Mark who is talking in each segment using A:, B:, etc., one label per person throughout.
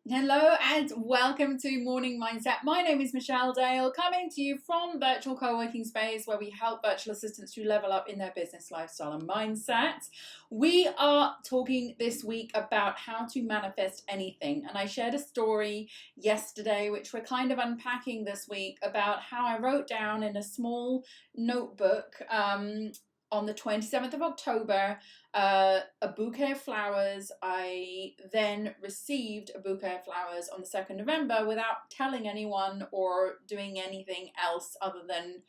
A: Hello and welcome to Morning Mindset. My name is Michelle Dale, coming to you from Virtual CoWorking Space, where we help virtual assistants to level up in their business, lifestyle, and mindset. We are talking this week about how to manifest anything, and I shared a story yesterday, which we're kind of unpacking this week, about how I wrote down in a small notebook on the 27th of October a bouquet of flowers. I then received a bouquet of flowers on the 2nd of November without telling anyone or doing anything else other than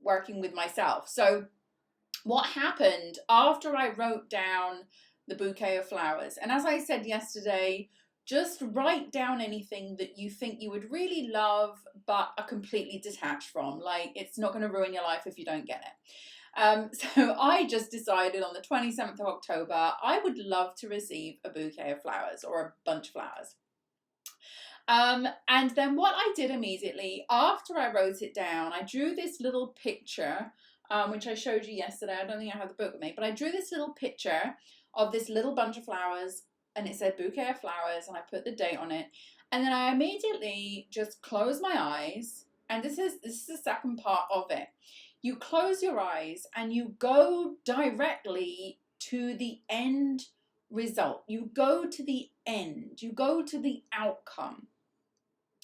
A: working with myself. So what happened after I wrote down the bouquet of flowers, and as I said yesterday, just write down anything that you think you would really love but are completely detached from. Like, it's not going to ruin your life if you don't get it. So I just decided on the 27th of October, I would love to receive a bouquet of flowers or a bunch of flowers. And then what I did immediately after I wrote it down, I drew this little picture, which I showed you yesterday. I don't think I have the book with me, but I drew this little picture of this little bunch of flowers, and it said bouquet of flowers, and I put the date on it. And then I immediately just closed my eyes, and this is the second part of it. You close your eyes and you go directly to the end result. You go to the end. You go to the outcome.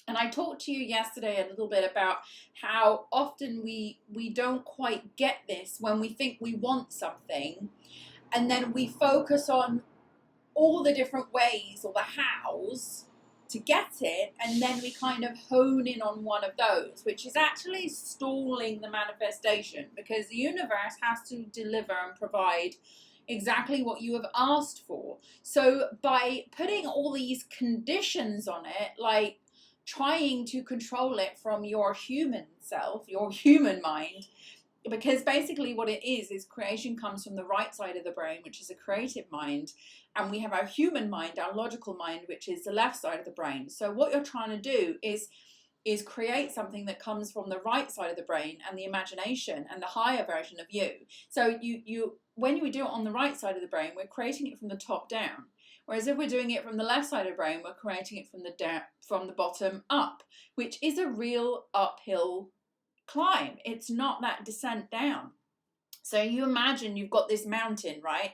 A: And I talked to you yesterday a little bit about how often we don't quite get this when we think we want something, and then we focus on all the different ways or the hows to get it, and then we kind of hone in on one of those, which is actually stalling the manifestation, because the universe has to deliver and provide exactly what you have asked for. So by putting all these conditions on it, like trying to control it from your human self, your human mind, because basically what it is creation comes from the right side of the brain, which is a creative mind, and we have our human mind, our logical mind, which is the left side of the brain. So what you're trying to do is create something that comes from the right side of the brain and the imagination and the higher version of you. So you when we do it on the right side of the brain, we're creating it from the top down. Whereas if we're doing it from the left side of the brain, we're creating it from the bottom up, which is a real uphill climb. It's not that descent down. So you imagine you've got this mountain, right?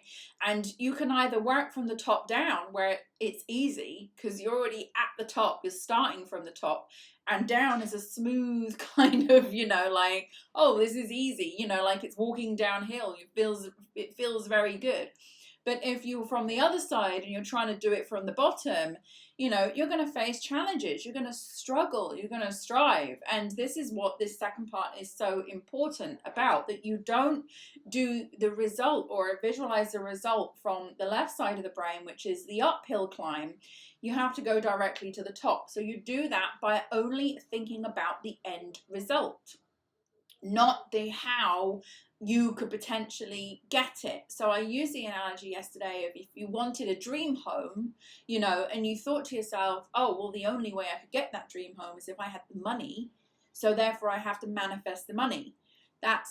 A: And you can either work from the top down, where it's easy because you're already at the top, you're starting from the top, and down is a smooth kind of, like, oh, this is easy, like it's walking downhill. It feels very good. But if you're from the other side and you're trying to do it from the bottom, you're going to face challenges. You're going to struggle. You're going to strive. And this is what this second part is so important about, that you don't do the result or visualize the result from the left side of the brain, which is the uphill climb. You have to go directly to the top. So you do that by only thinking about the end result, not the how you could potentially get it. So I used the analogy yesterday of, if you wanted a dream home, and you thought to yourself, oh, well, the only way I could get that dream home is if I had the money, so therefore I have to manifest the money. That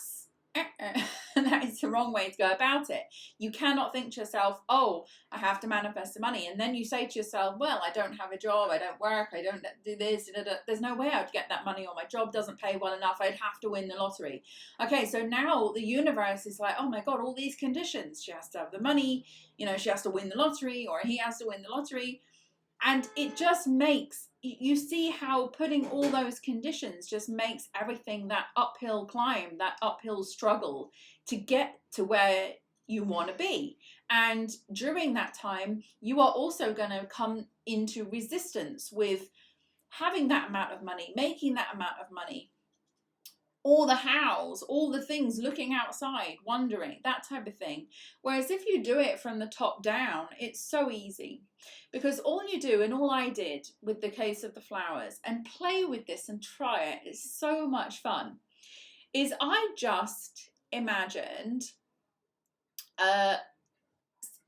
A: is the wrong way to go about it. You cannot think to yourself, oh, I have to manifest the money, and then you say to yourself, well, I don't have a job, I don't work, I don't do this, there's no way I'd get that money, or my job doesn't pay well enough, I'd have to win the lottery. Okay, so now the universe is like, oh my God, all these conditions. She has to have the money, she has to win the lottery, or he has to win the lottery. And it just makes, you see how putting all those conditions just makes everything that uphill climb, that uphill struggle to get to where you want to be. And during that time, you are also going to come into resistance with having that amount of money, making that amount of money, all the hows, all the things, looking outside, wondering, that type of thing. Whereas if you do it from the top down, it's so easy, because all you do, and all I did with the case of the flowers, and play with this and try it, it's so much fun, is I just imagined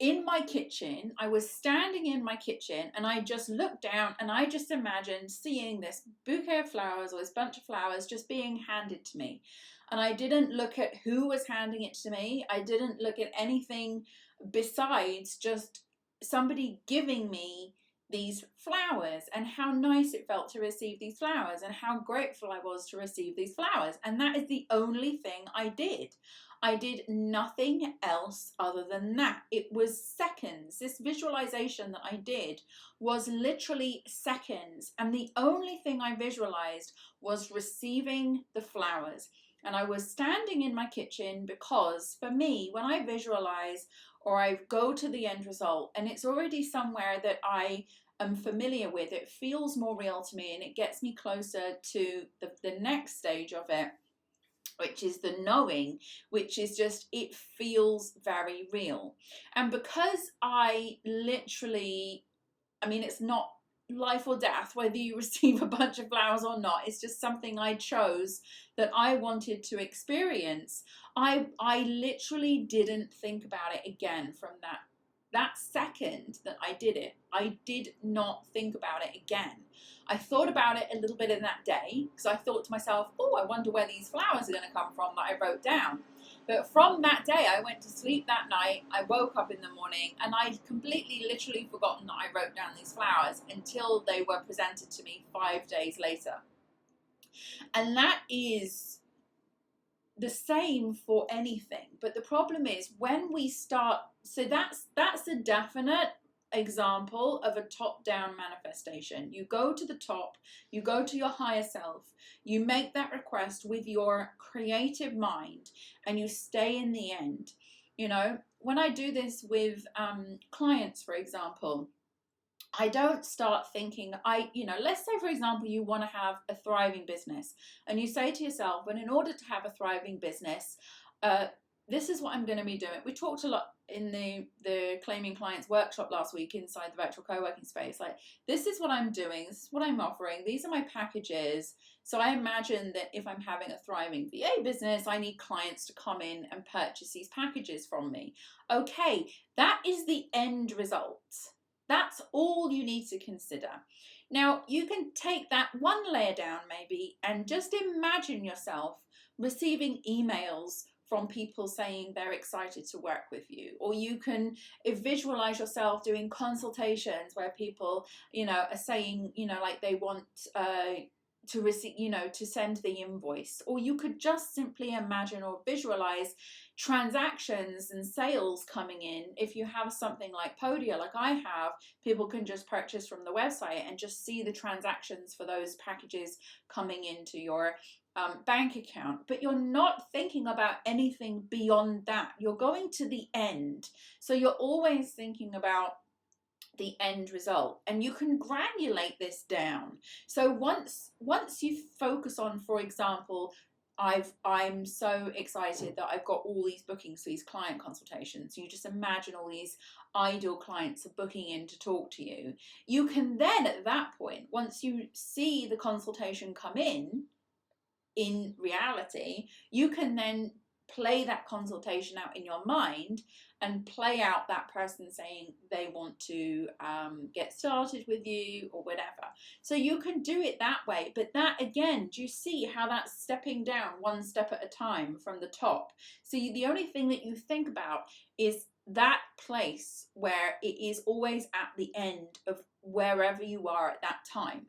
A: in my kitchen, I was standing in my kitchen, and I just looked down and I just imagined seeing this bouquet of flowers, or this bunch of flowers, just being handed to me. And I didn't look at who was handing it to me. I didn't look at anything besides just somebody giving me these flowers and how nice it felt to receive these flowers and how grateful I was to receive these flowers. And that is the only thing I did. I did nothing else other than that. It was seconds. This visualization that I did was literally seconds. And the only thing I visualized was receiving the flowers. And I was standing in my kitchen because for me, when I visualize or I go to the end result and it's already somewhere that I am familiar with, it feels more real to me and it gets me closer to the next stage of it, which is the knowing, which is just, it feels very real. And because I literally, I mean, it's not life or death whether you receive a bunch of flowers or not, it's just something I chose that I wanted to experience. I literally didn't think about it again from that second that I did it. I did not think about it again. I thought about it a little bit in that day because I thought to myself, oh, I wonder where these flowers are going to come from that I wrote down. But from that day, I went to sleep that night, I woke up in the morning, and I'd completely, literally forgotten that I wrote down these flowers until they were presented to me 5 days later. And that is the same for anything. But the problem is when we start, so that's a definite example of a top-down manifestation. You go to the top, you go to your higher self, you make that request with your creative mind, and you stay in the end. You know, when I do this with clients, for example, I don't start thinking, let's say, for example, you want to have a thriving business and you say to yourself, well, in order to have a thriving business, this is what I'm going to be doing. We talked a lot in the Claiming Clients workshop last week inside the Virtual CoWorking Space. Like, this is what I'm doing. This is what I'm offering. These are my packages. So I imagine that if I'm having a thriving VA business, I need clients to come in and purchase these packages from me. Okay, that is the end result. That's all you need to consider. Now, you can take that one layer down maybe and just imagine yourself receiving emails from people saying they're excited to work with you. Or you can visualize yourself doing consultations where people, are saying, like they want to receive, to send the invoice. Or you could just simply imagine or visualize transactions and sales coming in. If you have something like Podia, like I have, people can just purchase from the website and just see the transactions for those packages coming into your bank account. But you're not thinking about anything beyond that. You're going to the end. So you're always thinking about the end result, and you can granulate this down. So once you focus on, for example, I'm so excited that I've got all these bookings for these client consultations. You just imagine all these ideal clients are booking in to talk to you. You can then, at that point, once you see the consultation come in reality, you can then play that consultation out in your mind and play out that person saying they want to get started with you or whatever. So you can do it that way. But that, again, do you see how that's stepping down one step at a time from the top? So the only thing that you think about is that place where it is always at the end of wherever you are at that time.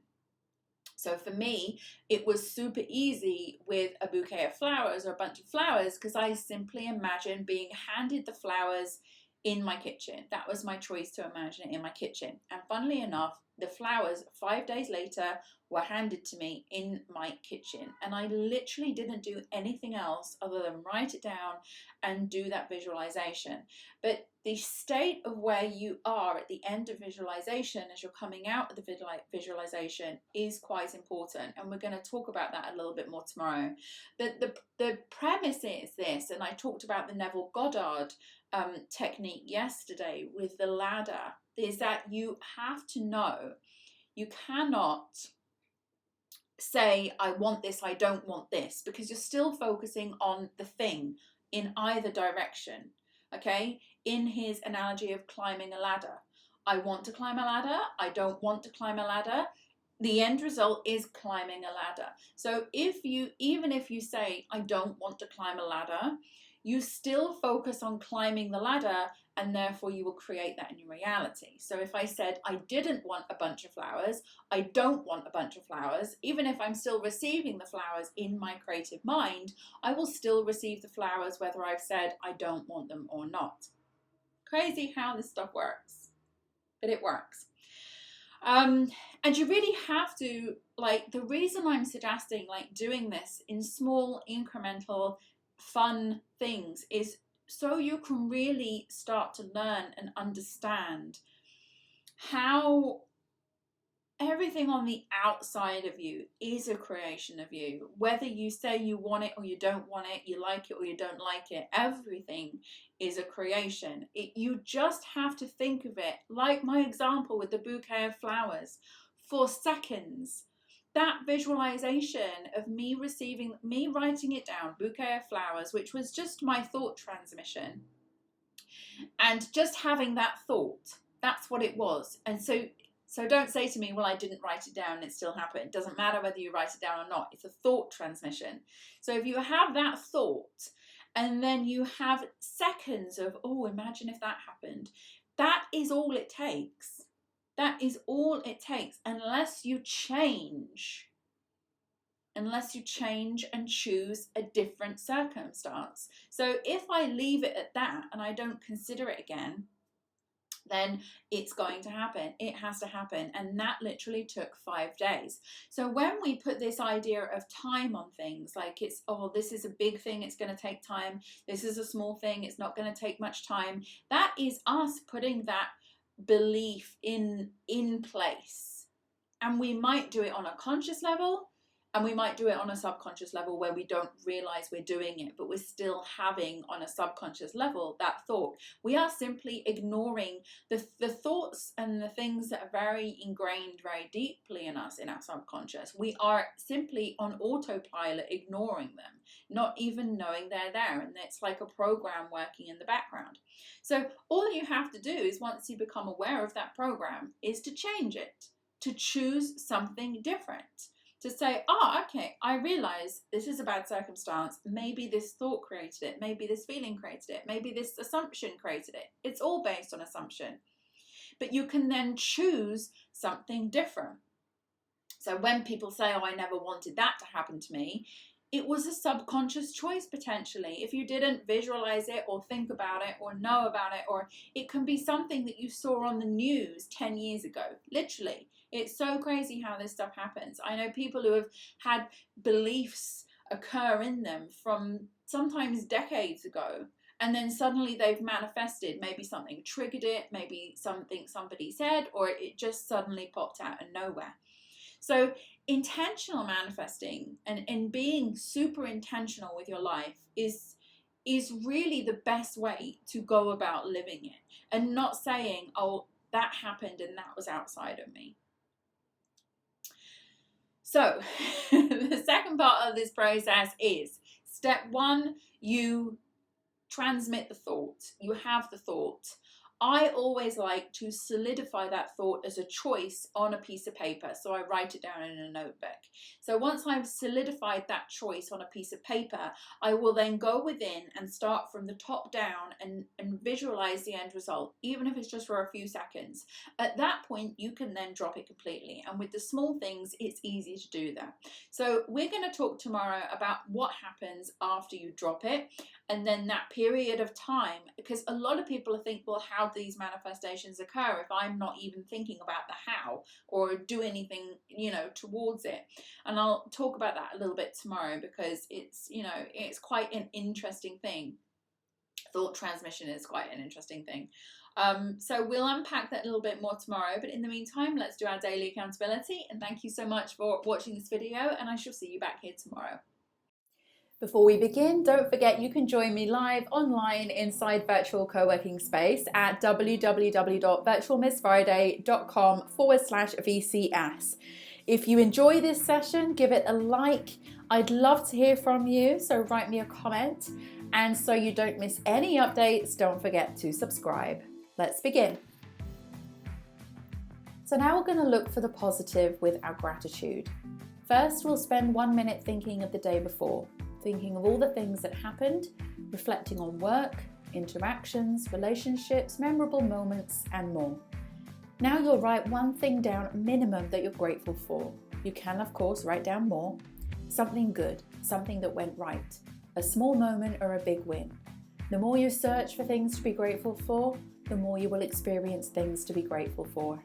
A: So for me, it was super easy with a bouquet of flowers or a bunch of flowers because I simply imagined being handed the flowers in my kitchen. That was my choice, to imagine it in my kitchen. And funnily enough, the flowers 5 days later were handed to me in my kitchen. And I literally didn't do anything else other than write it down and do that visualization. But the state of where you are at the end of visualization as you're coming out of the visualization is quite important. And we're going to talk about that a little bit more tomorrow. But the premise is this, and I talked about the Neville Goddard technique yesterday with the ladder, is that you have to know, you cannot say, I want this, I don't want this, because you're still focusing on the thing in either direction. Okay, in his analogy of climbing a ladder, I want to climb a ladder, I don't want to climb a ladder, the end result is climbing a ladder. So even if you say, I don't want to climb a ladder, you still focus on climbing the ladder, and therefore you will create that in your reality. So if I said I didn't want a bunch of flowers, I don't want a bunch of flowers, even if I'm still receiving the flowers in my creative mind, I will still receive the flowers whether I've said I don't want them or not. Crazy how this stuff works, but it works. And you really have to, like, the reason I'm suggesting like doing this in small incremental fun things is so you can really start to learn and understand how everything on the outside of you is a creation of you. Whether you say you want it or you don't want it, you like it or you don't like it, everything is a creation. You just have to think of it like my example with the bouquet of flowers. For seconds, that visualization of me writing it down, bouquet of flowers, which was just my thought transmission, and just having that thought, that's what it was. And so don't say to me, well, I didn't write it down and it still happened. It doesn't matter whether you write it down or not. It's a thought transmission. So if you have that thought and then you have seconds of, oh, imagine if that happened, that is all it takes. That is all it takes, unless you change and choose a different circumstance. So if I leave it at that and I don't consider it again, then it's going to happen. It has to happen. And that literally took 5 days. So when we put this idea of time on things, like it's, oh, this is a big thing, it's going to take time. This is a small thing, it's not going to take much time. That is us putting that belief in place. And we might do it on a conscious level, and we might do it on a subconscious level where we don't realize we're doing it, but we're still having on a subconscious level that thought. We are simply ignoring the thoughts and the things that are very ingrained very deeply in us, in our subconscious. We are simply on autopilot ignoring them, not even knowing they're there. And it's like a program working in the background. So all you have to do is, once you become aware of that program, is to change it, to choose something different. To say, oh, okay, I realize this is a bad circumstance. Maybe this thought created it. Maybe this feeling created it. Maybe this assumption created it. It's all based on assumption. But you can then choose something different. So when people say, oh, I never wanted that to happen to me, it was a subconscious choice potentially. If you didn't visualize it or think about it or know about it, or it can be something that you saw on the news 10 years ago, literally. It's so crazy how this stuff happens. I know people who have had beliefs occur in them from sometimes decades ago, and then suddenly they've manifested. Maybe something triggered it, maybe something somebody said, or it just suddenly popped out of nowhere. So intentional manifesting and being super intentional with your life is really the best way to go about living it, and not saying, oh, that happened and that was outside of me. So the second part of this process is step 1, you transmit the thought. You have the thought. I always like to solidify that thought as a choice on a piece of paper. So I write it down in a notebook. So once I've solidified that choice on a piece of paper, I will then go within and start from the top down and visualize the end result, even if it's just for a few seconds. At that point, you can then drop it completely. And with the small things, it's easy to do that. So we're going to talk tomorrow about what happens after you drop it, and then that period of time, because a lot of people think, well, how do these manifestations occur if I'm not even thinking about the how or do anything, towards it? And I'll talk about that a little bit tomorrow, because it's quite an interesting thing. Thought transmission is quite an interesting thing. So we'll unpack that a little bit more tomorrow, but in the meantime, let's do our daily accountability. And thank you so much for watching this video, and I shall see you back here tomorrow. Before we begin, don't forget you can join me live online inside Virtual CoWorking Space at www.virtualmissfriday.com/VCS. If you enjoy this session, give it a like. I'd love to hear from you, so write me a comment. And so you don't miss any updates, don't forget to subscribe. Let's begin. So now we're going to look for the positive with our gratitude. First, we'll spend 1 minute thinking of the day before. Thinking of all the things that happened, reflecting on work, interactions, relationships, memorable moments, and more. Now you'll write one thing down minimum that you're grateful for. You can, of course, write down more. Something good, something that went right, a small moment or a big win. The more you search for things to be grateful for, the more you will experience things to be grateful for.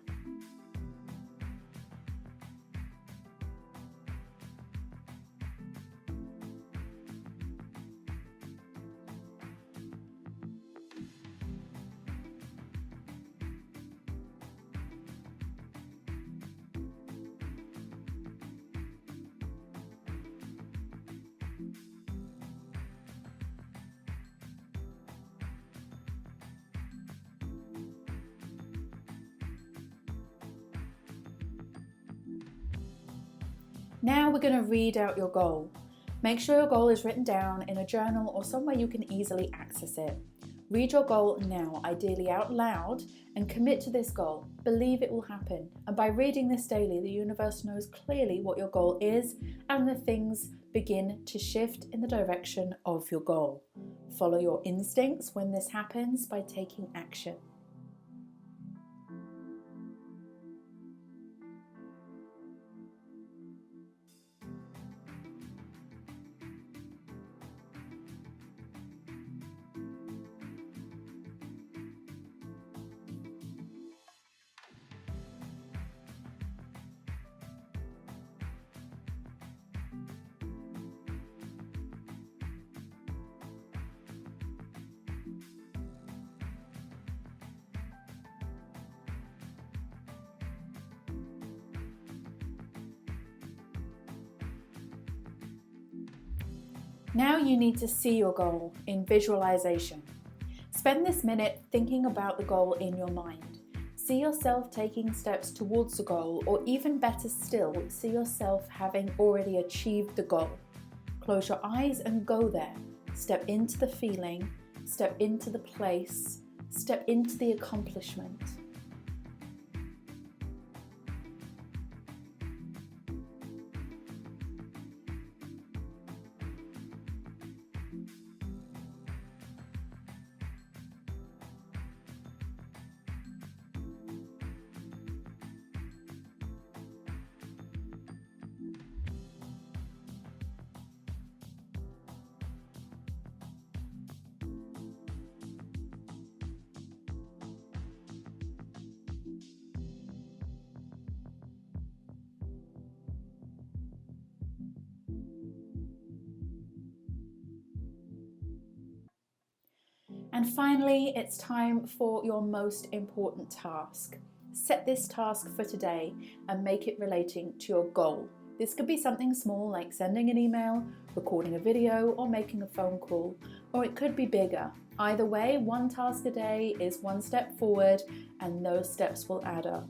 A: Now we're going to read out your goal. Make sure your goal is written down in a journal or somewhere you can easily access it. Read your goal now, ideally out loud, and commit to this goal. Believe it will happen. And by reading this daily, the universe knows clearly what your goal is, and the things begin to shift in the direction of your goal. Follow your instincts when this happens by taking action. Now you need to see your goal in visualization. Spend this minute thinking about the goal in your mind. See yourself taking steps towards the goal, or even better still, see yourself having already achieved the goal. Close your eyes and go there. Step into the feeling, step into the place, step into the accomplishment. And finally, it's time for your most important task. Set this task for today and make it relating to your goal. This could be something small like sending an email, recording a video, or making a phone call, or it could be bigger. Either way, one task a day is one step forward, and those steps will add up.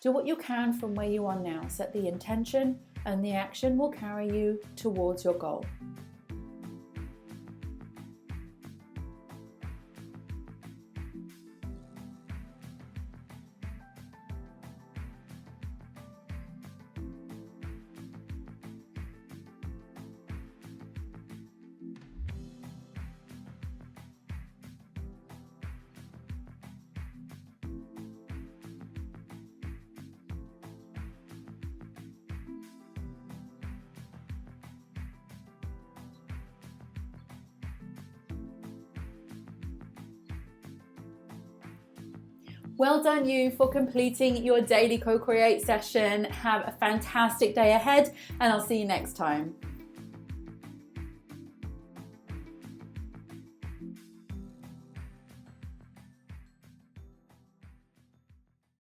A: Do what you can from where you are now. Set the intention, and the action will carry you towards your goal. Well done you for completing your daily co-create session. Have a fantastic day ahead, and I'll see you next time.